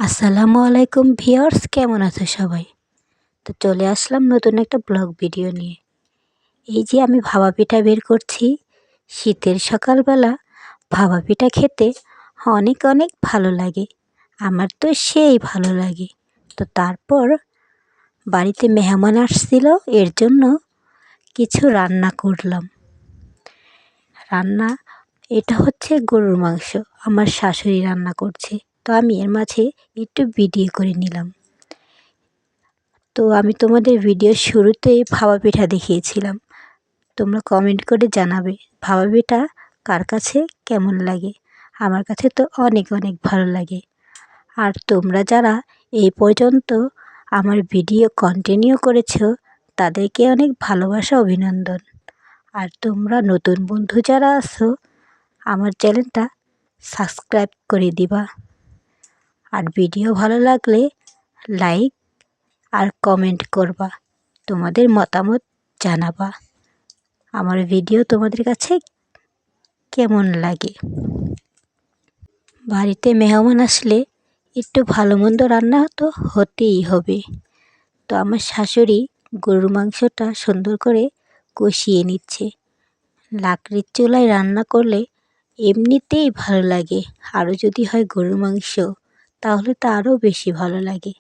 আসসালামু আলাইকুম ভিউয়ার্স, কেমন আছো সবাই? তো চলে আসলাম নতুন একটা ব্লগ ভিডিও নিয়ে। এই যে আমি ভাপা পিঠা বের করছি। শীতের সকালবেলা ভাপা পিঠা খেতে অনেক অনেক ভালো লাগে। আমার তো সেই ভালো লাগে। তো তারপর বাড়িতে মেহমান আসছিল, এর জন্য কিছু রান্না করলাম। এটা হচ্ছে গরুর মাংস। আমার শাশুড়ি রান্না করছে, তো আমি এর মাঝে একটু ভিডিও করে নিলাম। তো আমি তোমাদের ভিডিওর শুরুতেই ভাপা পিঠা দেখিয়েছিলাম। তোমরা কমেন্ট করে জানাবে ভাপা পিঠা কার কাছে কেমন লাগে। আমার কাছে তো অনেক অনেক ভালো লাগে। আর তোমরা যারা এই পর্যন্ত আমার ভিডিও কন্টিনিউ করেছো, তাদেরকে অনেক ভালোবাসা, অভিনন্দন। আর তোমরা নতুন বন্ধু যারা আছো, আমার চ্যানেলটা সাবস্ক্রাইব করে দিবা। আর ভিডিও ভালো লাগলে লাইক আর কমেন্ট করবা, তোমাদের মতামত জানাবা আমার ভিডিও তোমাদের কাছে কেমন লাগে। বাড়িতে মেহমান আসলে একটু ভালো মন্দ রান্না তো হতেই হবে। তো আমার শাশুড়ি গরুর মাংসটা সুন্দর করে কষিয়ে নিচ্ছে। লাকড়ির চুলায় রান্না করলে এমনিতেই ভালো লাগে, আরও যদি হয় গরুর মাংস তাহলে তো আরও বেশি ভালো লাগে।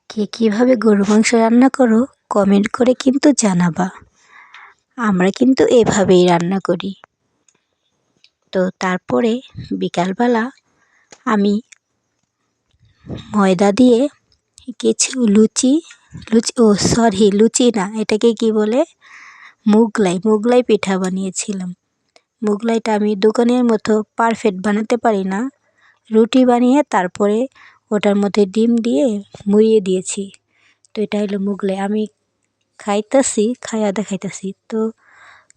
কে কীভাবে গরুর মাংস রান্না করো কমেন্ট করে কিন্তু জানাবা। আমরা কিন্তু এভাবেই রান্না করি। তো তারপরে বিকালবেলা আমি ময়দা দিয়ে কিছু লুচি লুচি না, এটাকে কি বলে, মোগলাই পিঠা বানিয়েছিলাম। মোগলাইটা আমি দোকানের মতো পারফেক্ট বানাতে পারি না। রুটি বানিয়ে তারপরে ওটার মধ্যে ডিম দিয়ে মুড়িয়ে দিয়েছি। তো এটা হলো মোগলাই। আমি খাইয়া দেখাইতেছি। তো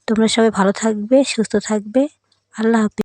তোমরা সবাই ভালো থাকবে, সুস্থ থাকবে। আল্লাহ হাফেজ।